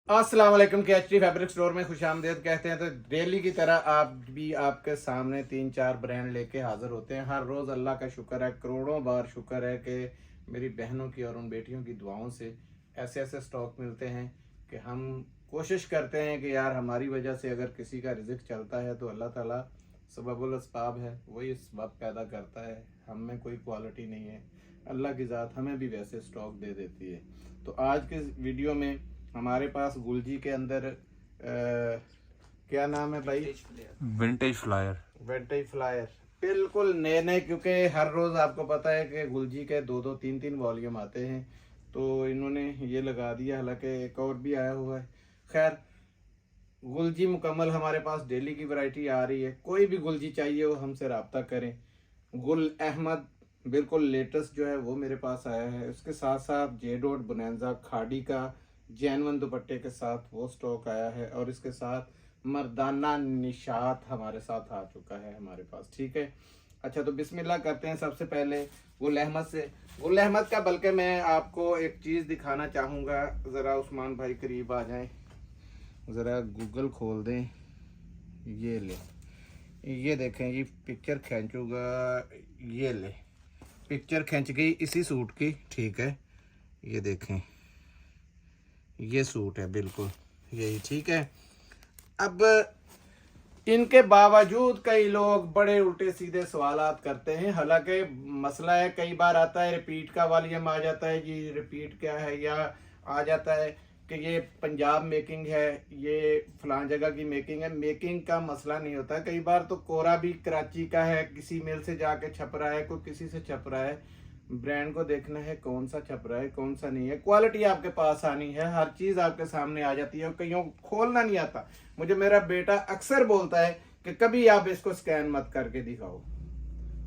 अस्सलाम वालेकुम KHT fabric store में खुशामदीद कहते हैं। तो डेली की तरह आप भी आपके सामने 3-4 ब्रांड लेके हाजिर होते हैं। हर रोज़ अल्लाह का शुक्र है, करोड़ों बार शुक्र है कि मेरी बहनों की और उन बेटियों की दुआओं से ऐसे ऐसे स्टॉक मिलते हैं कि हम कोशिश करते हैं कि यार हमारी वजह से अगर किसी का रिज़्क चलता है तो अल्लाह ताला सबबुल अस्बाब है, वही सबब पैदा करता है। हम में कोई क्वालिटी नहीं है, अल्लाह की ज़ात हमें भी वैसे स्टॉक दे देती है। तो आज के वीडियो में हमारे पास गुलजी के अंदर क्या नाम है भाई? Vintage flyer. वेंटेज फ्लायर बिल्कुल नए नए, क्योंकि हर रोज आपको पता है कि गुलजी के 2-2 3-3 वॉल्यूम आते हैं, तो इन्होंने ये लगा दिया। हालांकि एक और भी आया हुआ है। खैर, गुलजी मुकम्मल हमारे पास डेली की वैरायटी आ रही है। कोई भी गुलजी चाहिए वो हमसे रब्ता करें। गुल अहमद बिल्कुल लेटेस्ट जो है वो मेरे पास आया है। उसके साथ साथ जे डॉट बोनेंजा खाड़ी का जैनवन दुपट्टे के साथ वो स्टॉक आया है, और इसके साथ मर्दाना निशात हमारे साथ आ चुका है हमारे पास। ठीक है, अच्छा तो बिस्मिल्लाह करते हैं। सबसे पहले गुल अहमद से। गुल अहमद का बल्कि मैं आपको एक चीज़ दिखाना चाहूँगा। ज़रा उस्मान भाई करीब आ जाएं, ज़रा गूगल खोल दें। ये ले, ये देखें, ये पिक्चर खींचूंगा। ये ले, पिक्चर खींच गई इसी सूट की। ठीक है, ये देखें, ये सूट है बिल्कुल यही। ठीक है, अब इनके बावजूद कई लोग बड़े उल्टे सीधे सवालात करते हैं। हालांकि मसला है, कई बार आता है रिपीट का वॉल्यूम आ जाता है जी, रिपीट क्या है, या आ जाता है कि ये पंजाब मेकिंग है, ये फलां जगह की मेकिंग है। मेकिंग का मसला नहीं होता। कई बार तो कोरा भी कराची का है, किसी मिल से जाके छप रहा है, कोई किसी से छप रहा है। ब्रांड को देखना है कौन सा छप रहा है कौन सा नहीं है। क्वालिटी आपके पास आनी है, हर चीज़ आपके सामने आ जाती है। और कईयों को खोलना नहीं आता। मुझे मेरा बेटा अक्सर बोलता है कि कभी आप इसको स्कैन मत करके दिखाओ,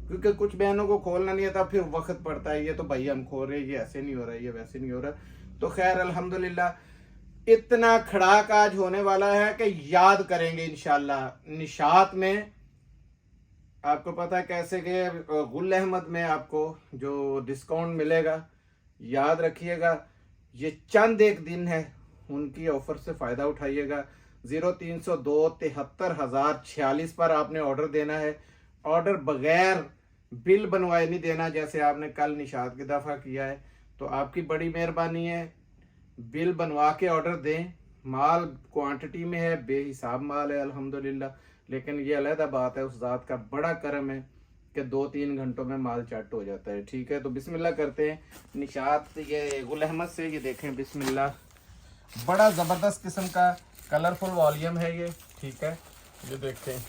क्योंकि कुछ बहनों को खोलना नहीं आता, फिर वक्त पड़ता है, ये तो भाई हम खोल रहे हैं, ये ऐसे नहीं हो रहा है, ये वैसे नहीं हो रहा। तो खैर अल्हम्दुलिल्लाह इतना खड़ाक आज होने वाला है कि याद करेंगे इंशाल्लाह। निशात में आपको पता है कैसे कि गुल अहमद में आपको जो डिस्काउंट मिलेगा, याद रखिएगा। ये चंद एक दिन है, उनकी ऑफर से फ़ायदा उठाइएगा। 0302 73,046 पर आपने ऑर्डर देना है। ऑर्डर बगैर बिल बनवाए नहीं देना, जैसे आपने कल निशात की दफ़ा किया है। तो आपकी बड़ी मेहरबानी है, बिल बनवा के ऑर्डर दें। माल क्वांटिटी में है, बेहिसाब माल है अल्हम्दुलिल्लाह। लेकिन ये अलहदा बात है, उस ज़ात का बड़ा करम है कि 2-3 घंटों में माल चट हो जाता है। ठीक है, तो बिस्मिल्लाह करते हैं। निशात ये गुल अहमद से, ये देखें बिस्मिल्लाह, बड़ा ज़बरदस्त किस्म का कलरफुल वॉल्यूम है ये। ठीक है, ये देखें,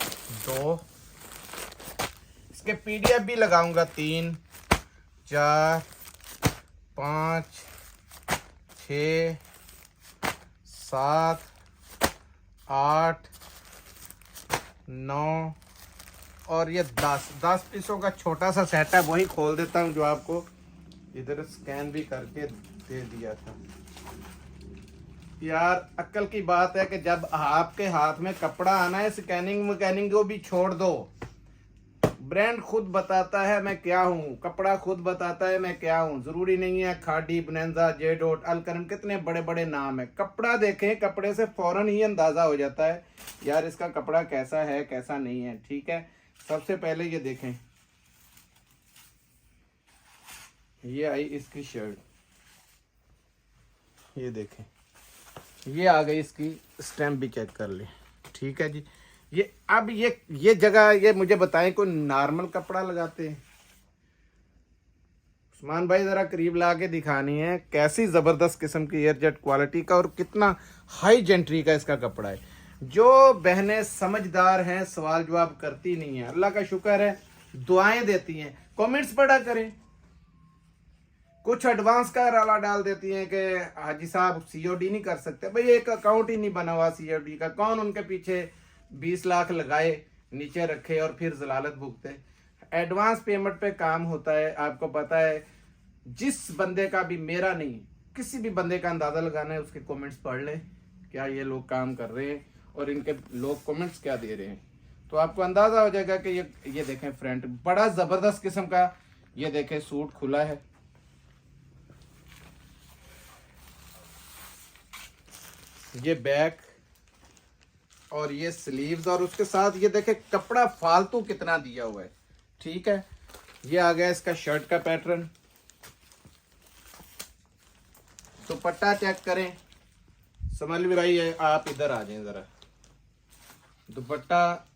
2 इसके PDF भी लगाऊंगा। 3 4 5 6 7 8 9 और ये 10 पीसों का छोटा सा सेट है। वही खोल देता हूँ जो आपको इधर स्कैन भी करके दे दिया था। यार अक्ल की बात है कि जब आपके हाथ में कपड़ा आना है, स्कैनिंग मैकेनिंग को भी छोड़ दो। ब्रांड खुद बताता है मैं क्या हूँ, कपड़ा खुद बताता है मैं क्या हूँ। जरूरी नहीं है खाड़ी, बोनेंजा, जे डॉट, अलकरम, कितने बड़े बड़े नाम है। कपड़ा देखें, कपड़े से फौरन ही अंदाजा हो जाता है यार इसका कपड़ा कैसा है कैसा नहीं है। ठीक है, सबसे पहले ये देखें, ये आई इसकी शर्ट, ये देखें, ये आ गई इसकी स्टैम्प भी चेक कर ले। ठीक है जी, ये अब ये जगह ये मुझे बताएं, कोई नॉर्मल कपड़ा लगाते हैं? उस्मान भाई जरा करीब ला के दिखानी है कैसी जबरदस्त किस्म की एयरजेट क्वालिटी का और कितना हाई जेंट्री का इसका कपड़ा है। जो बहनें समझदार हैं सवाल जवाब करती नहीं है, अल्लाह का शुक्र है, दुआएं देती हैं, कमेंट्स पढ़ा करें। कुछ एडवांस का राला डाल देती हैं कि हाजी साहब COD नहीं कर सकते। भाई एक अकाउंट ही नहीं बना हुआ COD का, कौन उनके पीछे 20 लाख लगाए, नीचे रखे और फिर जलालत भुगते। एडवांस पेमेंट पे काम होता है, आपको पता है। जिस बंदे का भी, मेरा नहीं, किसी भी बंदे का अंदाजा लगाना है, उसके कमेंट्स पढ़ लें क्या ये लोग काम कर रहे हैं और इनके लोग कमेंट्स क्या दे रहे हैं, तो आपको अंदाजा हो जाएगा कि ये देखें फ्रंट, बड़ा जबरदस्त किस्म का, ये देखें सूट खुला है। ये बैक और ये स्लीव्स, और उसके साथ ये देखे कपड़ा फालतू कितना दिया हुआ है। ठीक है, ये आ गया इसका शर्ट का पैटर्न। दुपट्टा चेक करें समझ भाई, आप इधर आ जाएं जरा। दुपट्टा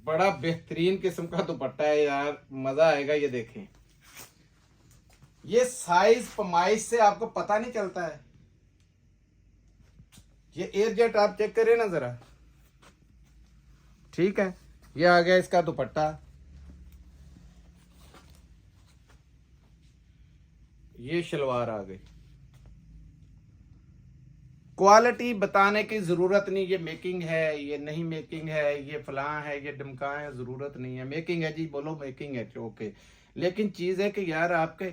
बड़ा बेहतरीन किस्म का दुपट्टा है यार, मजा आएगा। ये देखें, ये साइज पमाइश से आपको पता नहीं चलता है। ये एयरजेट आप चेक करें ना जरा। ठीक है, ये आ गया इसका दुपट्टा। ये शलवार आ गई। क्वालिटी बताने की जरूरत नहीं, ये मेकिंग है, ये नहीं मेकिंग है, ये फलां है, ये डमका है, जरूरत नहीं है। मेकिंग है जी, बोलो मेकिंग है, ओके। लेकिन चीज है कि यार आपके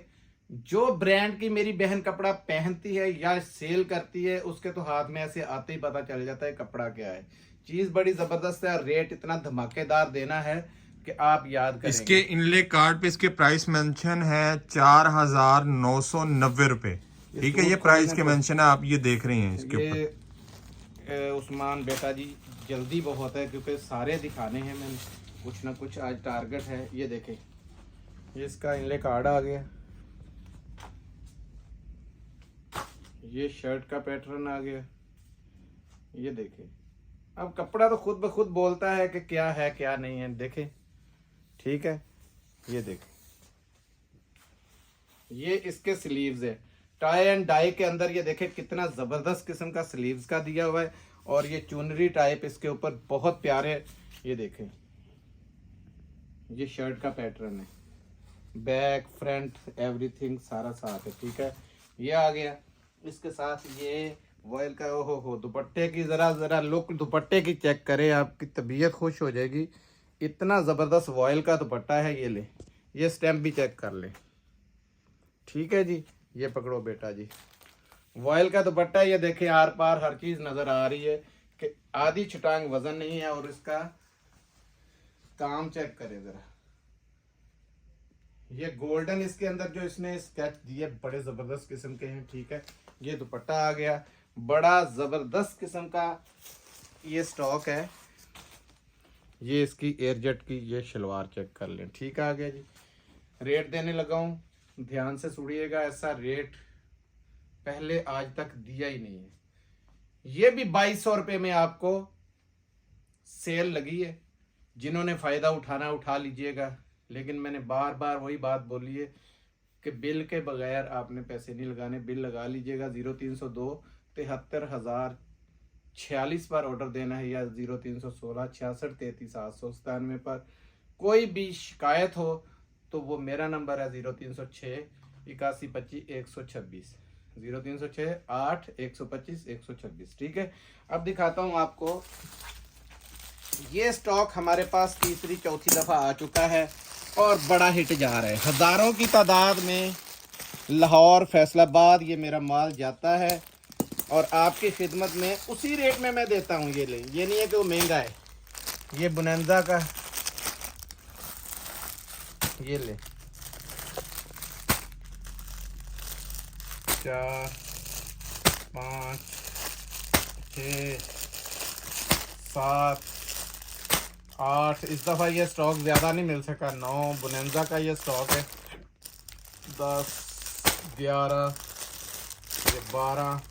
जो ब्रांड की मेरी बहन कपड़ा पहनती है या सेल करती है, उसके तो हाथ में ऐसे आते ही पता चल जाता है कपड़ा क्या है। चीज बड़ी जबरदस्त है, रेट इतना धमाकेदार देना है कि आप याद करेंगे। इसके इनले कार्ड पे इसके प्राइस मेंशन है 4,990 रुपए। ठीक है, ये प्राइस के मेंशन है, आप ये देख रहे हैं इसके ऊपर। ये उस्मान बेटा जी जल्दी बहुत है क्योंकि सारे दिखाने हैं मैंने, कुछ ना कुछ आज टारगेट है। ये देखें, ये इसका इनले कार्ड आ गया, ये शर्ट का पैटर्न आ गया। ये देखें, अब कपड़ा तो खुद ब खुद बोलता है कि क्या है क्या नहीं है। देखें, ठीक है, ये देखें, ये इसके स्लीव्स है, टाई एंड डाई के अंदर। ये देखें कितना जबरदस्त किस्म का स्लीव्स का दिया हुआ है, और ये चुनरी टाइप इसके ऊपर बहुत प्यारे। ये देखें, ये शर्ट का पैटर्न है, बैक फ्रंट एवरीथिंग सारा साथ है। ठीक है, ये आ गया इसके साथ ये वॉयल का। ओहो हो, दुपट्टे की जरा लुक दुपट्टे की चेक करें, आपकी तबीयत खुश हो जाएगी। इतना जबरदस्त वॉयल का दुपट्टा है। ये ले, ये स्टैम्प भी चेक कर ले। ठीक है जी, ये पकड़ो बेटा जी, वॉयल का दुपट्टा। ये देखें, आर पार हर चीज नजर आ रही है कि आधी छटांग वजन नहीं है। और इसका काम चेक करें जरा, ये गोल्डन इसके अंदर जो इसने स्केच दिए बड़े जबरदस्त किस्म के हैं। ठीक है, ये दुपट्टा आ गया, बड़ा जबरदस्त किस्म का ये स्टॉक है। ये इसकी एयरजेट की ये शलवार चेक कर लें। ठीक आ गया जी, रेट देने लगा हूं, ध्यान से सुनिएगा। ऐसा रेट पहले आज तक दिया ही नहीं है। ये भी 2200 रुपये में आपको सेल लगी है, जिन्होंने फायदा उठाना उठा लीजिएगा। लेकिन मैंने बार बार वही बात बोली है कि बिल के बगैर आपने पैसे नहीं लगाने, बिल लगा लीजिएगा। 0302 73,046 पर ऑर्डर देना है, या 0316 66 33 797 पर। कोई भी शिकायत हो तो वो मेरा नंबर है 0306 81 25 126, 0306 8 125 126। ठीक है, अब दिखाता हूँ आपको। ये स्टॉक हमारे पास तीसरी चौथी दफा आ चुका है और बड़ा हिट जा रहा है। हजारों की तादाद में लाहौर फैसलाबाद ये मेरा माल जाता है, और आपकी खिदमत में उसी रेट में मैं देता हूँ। ये ले, ये नहीं है कि वो महंगा है। ये बुनंजा का, ये ले 4 5 6 7 8, इस दफ़ा ये स्टॉक ज़्यादा नहीं मिल सका। 9 बुनंजा का ये स्टॉक है, 10 11 ये 12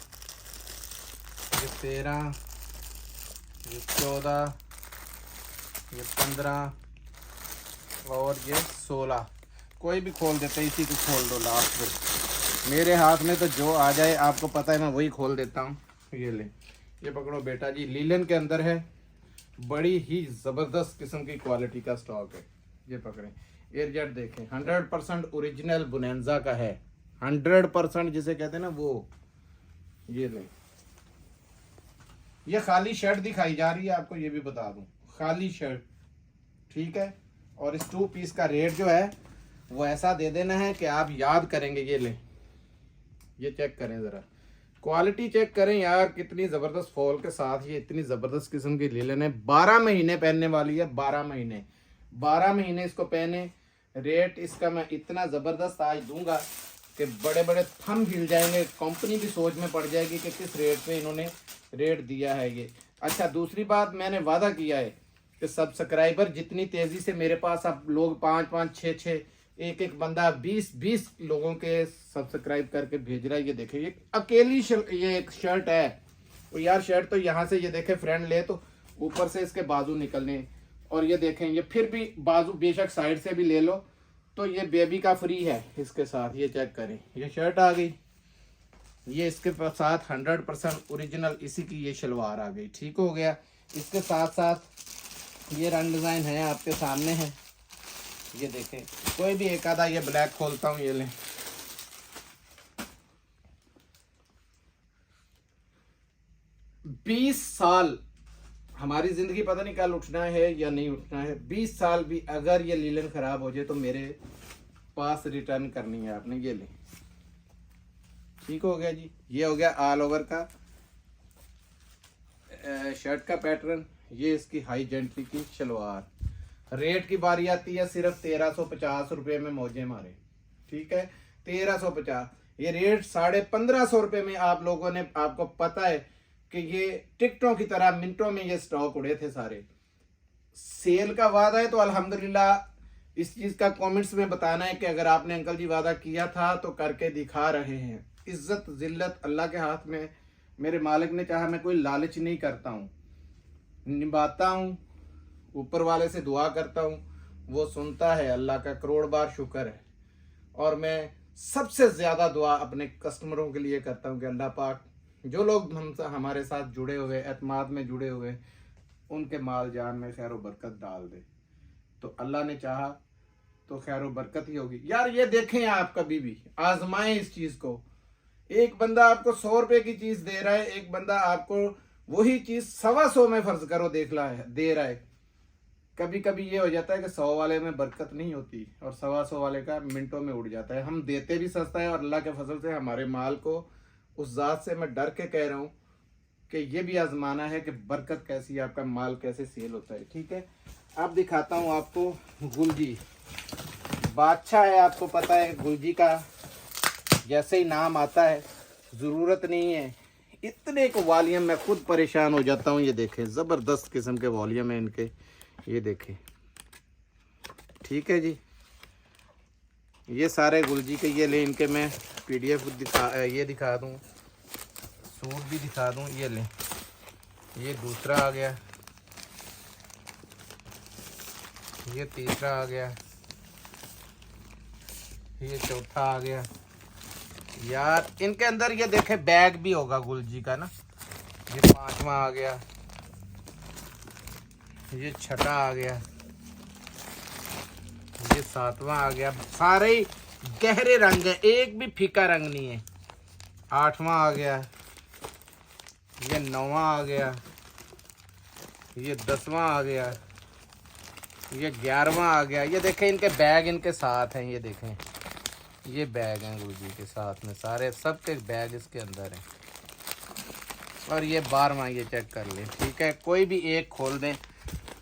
ये 13 ये 14 ये 15 और ये 16। कोई भी खोल देते, इसी को खोल दो लास्ट में। मेरे हाथ में तो जो आ जाए आपको पता है मैं वही खोल देता हूँ। ये ले, ये पकड़ो बेटा जी, लीलन के अंदर है, बड़ी ही जबरदस्त किस्म की क्वालिटी का स्टॉक है। ये पकड़े, एयरजेट देखें, 100% ओरिजिनल बुनंजा का है, 100% जिसे कहते हैं ना वो। ये ले, ये खाली शर्ट दिखाई जा रही है आपको, ये भी बता दूं, खाली शर्ट। ठीक है, और इस 2 पीस का रेट जो है वो ऐसा दे देना है कि आप याद करेंगे। ये ले, ये चेक करें जरा, क्वालिटी चेक करें यार, कितनी जबरदस्त फॉल के साथ ये इतनी जबरदस्त किस्म की लीलन है। 12 महीने पहनने वाली है, 12 महीने इसको पहने। रेट इसका मैं इतना जबरदस्त आज दूंगा कि बड़े बड़े थम हिल जाएंगे, कंपनी भी सोच में पड़ जाएगी कि किस रेट पे इन्होंने रेट दिया है ये। अच्छा, दूसरी बात, मैंने वादा किया है कि सब्सक्राइबर जितनी तेजी से मेरे पास अब लोग 5-5, 6-6, एक बंदा 20-20 लोगों के सब्सक्राइब करके भेज रहा है। ये देखे, ये अकेली ये एक शर्ट है। तो यार शर्ट तो यहाँ से ये देखे फ्रेंड ले तो ऊपर से इसके बाजू निकलने, और ये देखें ये फिर भी बाजू बेशक साइड से भी ले लो तो ये बेबी का फ्री है इसके साथ। ये चेक करें, ये शर्ट आ गई, ये इसके साथ 100% ओरिजिनल इसी की ये शलवार आ गई। ठीक हो गया। इसके साथ साथ ये रंग डिज़ाइन है आपके सामने है, ये देखें। कोई भी एक आधा, ये ब्लैक खोलता हूँ, ये लें। बीस साल हमारी जिंदगी पता नहीं कल उठना है या नहीं उठना है। 20 साल भी अगर ये लीलन खराब हो जाए तो मेरे पास रिटर्न करनी है आपने। ये ले, ठीक हो गया जी। ये हो गया ऑल ओवर का शर्ट का पैटर्न। ये इसकी हाई जेंट्री की शलवार। रेट की बारी आती है सिर्फ 1350 रुपये में मौजे मारे। ठीक है, 1350। ये रेट 1550 रुपये में आप लोगों ने, आपको पता है कि ये टिकटों की तरह मिनटों में ये स्टॉक उड़े थे सारे। सेल का वादा है तो अल्हम्दुलिल्लाह इस चीज का कमेंट्स में बताना है कि अगर आपने अंकल जी वादा किया था तो करके दिखा रहे हैं। इज्जत जिल्लत अल्लाह के हाथ में, मेरे मालिक ने चाहा। मैं कोई लालच नहीं करता हूँ, निभाता हूँ, ऊपर वाले से दुआ करता हूँ, वो सुनता है। अल्लाह का करोड़ बार शुक्र है। और मैं सबसे ज्यादा दुआ अपने कस्टमरों के लिए करता हूँ कि अल्लाह पाक जो लोग हमारे साथ जुड़े हुए, एतमाद में जुड़े हुए, उनके माल जान में खैर बरकत डाल दे। तो अल्लाह ने चाहा तो खैर बरकत ही होगी। यार ये देखें, आप कभी भी आजमाएं इस चीज को। एक बंदा आपको 100 रुपए की चीज दे रहा है, एक बंदा आपको वही चीज 125 में फर्ज करो दे रहा है। कभी कभी ये हो जाता है कि 100 वाले में बरकत नहीं होती और 125 वाले का मिनटों में उड़ जाता है। हम देते भी सस्ता है और अल्लाह के फजल से हमारे माल को, उस जात से मैं डर के कह रहा हूँ कि ये भी आजमाना है कि बरकत कैसी है, आपका माल कैसे सेल होता है। ठीक है, अब दिखाता हूँ आपको गुलजी बादशाह है। आपको पता है गुलजी का जैसे ही नाम आता है ज़रूरत नहीं है इतने को वॉल्यूम, मैं खुद परेशान हो जाता हूँ। ये देखें, ज़बरदस्त किस्म के वॉल्यूम है इनके, ये देखें। ठीक है जी, ये सारे गुलजी के ये ले, इनके मैं PDF दिखा दूँ, सूट भी दिखा दूँ। ये ले, ये दूसरा आ गया, ये तीसरा आ गया, ये चौथा आ गया। यार इनके अंदर ये देखे बैग भी होगा गुलजी का ना। ये 5वां आ गया, ये 6ठा आ गया, ये 7वां आ गया। सारे ही गहरे रंग है, एक भी फीका रंग नहीं है। 8वां आ गया, ये 9वां आ गया, ये 10वां आ गया, ये 11वां आ गया। ये देखें इनके बैग इनके साथ हैं, ये देखें ये बैग हैं गुलजी के साथ में, सारे सबके बैग इसके अंदर हैं। और ये 12वां, ये चेक कर लें। ठीक है, कोई भी एक खोल दें।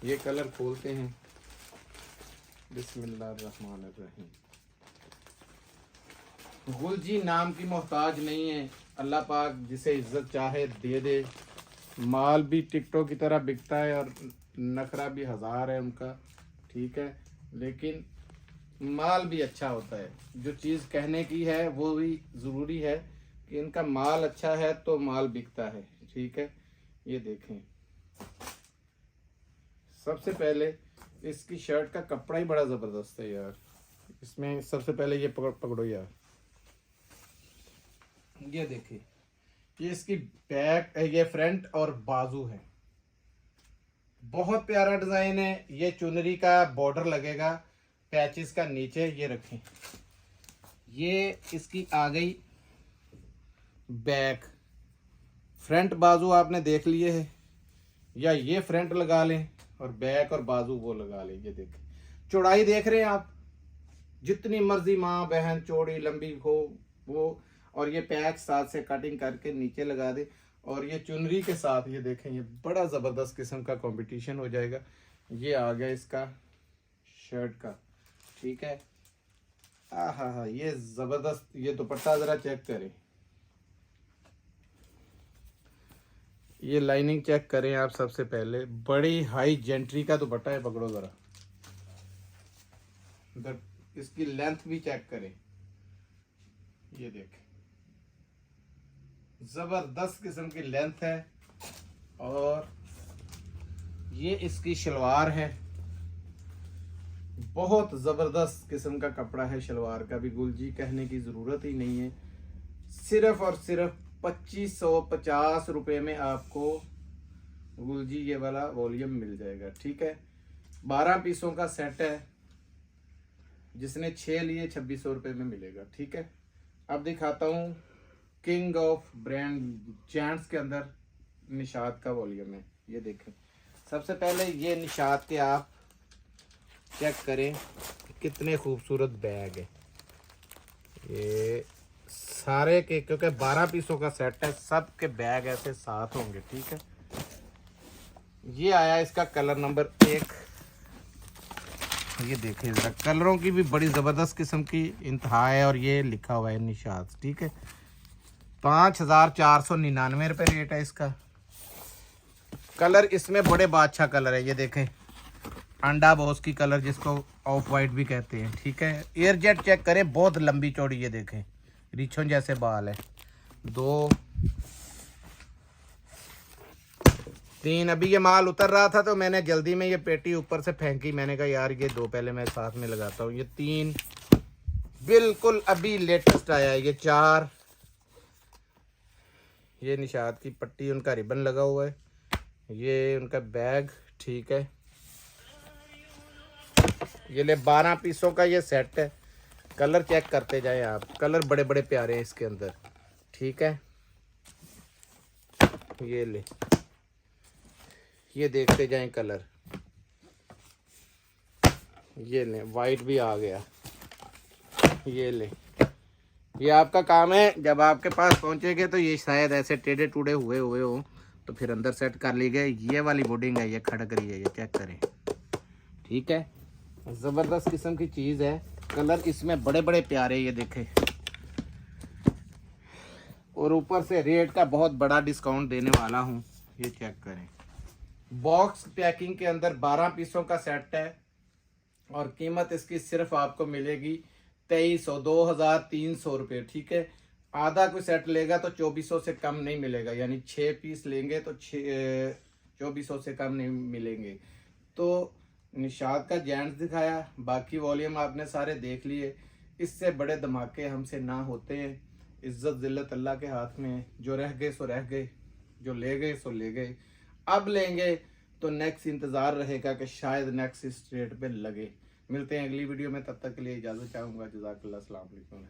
ये कलर खोलते हैं, बिस्मिल्लाहिर्रहमानिर्रहीम। गुलजी नाम की मोहताज नहीं है। अल्लाह पाक जिसे इज्जत चाहे दे दे। माल भी टिकटों की तरह बिकता है और नखरा भी 1000 है उनका। ठीक है, लेकिन माल भी अच्छा होता है। जो चीज़ कहने की है वो भी ज़रूरी है कि इनका माल अच्छा है तो माल बिकता है। ठीक है, ये देखें, सबसे पहले इसकी शर्ट का कपड़ा ही बड़ा ज़बरदस्त है यार। इसमें सबसे पहले ये पकड़ो यार, ये देखिए, ये इसकी बैक, ये फ्रंट और बाजू है। बहुत प्यारा डिज़ाइन है। ये चुनरी का बॉर्डर लगेगा पैचेस का नीचे, ये रखें। ये इसकी आ गई बैक। फ्रंट बाजू आपने देख लिए है, या ये फ्रंट लगा लें और बैक और बाजू वो लगा लें। ये देखें, चौड़ाई देख रहे हैं आप, जितनी मर्जी माँ बहन चौड़ी लंबी हो वो। और ये पैच साथ से कटिंग करके नीचे लगा दे। और ये चुनरी के साथ ये देखें, ये बड़ा ज़बरदस्त किस्म का कंपटीशन हो जाएगा। ये आ गया इसका शर्ट का। ठीक है, हाँ, ये जबरदस्त। ये दुपट्टा जरा चेक करें, ये लाइनिंग चेक करें आप। सबसे पहले बड़ी हाई जेंट्री का दुपट्टा है, पकड़ो जरा, इसकी लेंथ भी चेक करें, ये देखें, जबरदस्त किस्म की लेंथ है। और ये इसकी शलवार है, बहुत जबरदस्त किस्म का कपड़ा है। शलवार का भी गुलजी कहने की जरूरत ही नहीं है। सिर्फ और सिर्फ 2550 रुपये में आपको गुलजी ये वाला वॉल्यूम मिल जाएगा। ठीक है, 12 पीसों का सेट है, जिसने 6 लिए 2600 रुपये में मिलेगा। ठीक है, अब दिखाता हूँ किंग ऑफ ब्रांड जेंट्स के अंदर निशात का वॉल्यूम है। ये देखें, सबसे पहले ये निशात के आप चेक करें कितने खूबसूरत बैग है। ये सारे के, क्योंकि 12 पीसों का सेट है, सब के बैग ऐसे साथ होंगे। ठीक है, ये आया इसका कलर नंबर 1। ये देखिए जरा, कलरों की भी बड़ी ज़बरदस्त किस्म की इंतहा है। और ये लिखा हुआ है निशात। ठीक है, 5499 रुपये रेट है इसका। कलर इसमें बड़े बादशाह कलर है, ये देखें, अंडा बॉस की कलर, जिसको ऑफ वाइट भी कहते हैं। ठीक है, एयर जेट चेक करें, बहुत लंबी चौड़ी, ये देखें, रिछों जैसे बाल है। 2 3 अभी ये माल उतर रहा था तो मैंने जल्दी में ये पेटी ऊपर से फेंकी। मैंने कहा यार ये 2 पहले मैं साथ में लगाता हूँ। ये 3 बिल्कुल अभी लेटेस्ट आया है। ये 4, ये निशात की पट्टी, उनका रिबन लगा हुआ है। ये उनका बैग। ठीक है, ये ले 12 पीसों का ये सेट है। कलर चेक करते जाएं आप, कलर बड़े बड़े प्यारे हैं इसके अंदर। ठीक है, ये ले, ये देखते जाएं कलर। ये ले, वाइट भी आ गया। ये ले, ये आपका काम है, जब आपके पास पहुंचेंगे तो ये शायद ऐसे टेढ़े टूढ़े हुए हो तो फिर अंदर सेट कर ली गए। ये वाली बोर्डिंग है, ये खड़क रही है, ये चेक करें। ठीक है, ज़बरदस्त किस्म की चीज़ है। कलर इसमें बड़े बड़े प्यारे, ये देखें। और ऊपर से रेट का बहुत बड़ा डिस्काउंट देने वाला हूँ, ये चेक करें। बॉक्स पैकिंग के अंदर 12 पीसों का सेट है और कीमत इसकी सिर्फ आपको मिलेगी 2300, 2300 रुपये। ठीक है, आधा कोई सेट लेगा तो 2400 से कम नहीं मिलेगा, यानी 6 पीस लेंगे तो 2400 से कम नहीं मिलेंगे। तो निशात का जेंट्स दिखाया, बाकी वॉल्यूम आपने सारे देख लिए। इससे बड़े धमाके हमसे ना होते हैं। इज्जत जिल्लत अल्लाह के हाथ में है। जो रह गए सो रह गए, जो ले गए सो ले गए। अब लेंगे तो नेक्स्ट इंतज़ार रहेगा कि शायद नेक्स्ट इस रेट पे लगे। मिलते हैं अगली वीडियो में, तब तक के लिए इजाज़त चाहूँगा। जज़ाकल्लाह, अस्सलाम वालेकुम।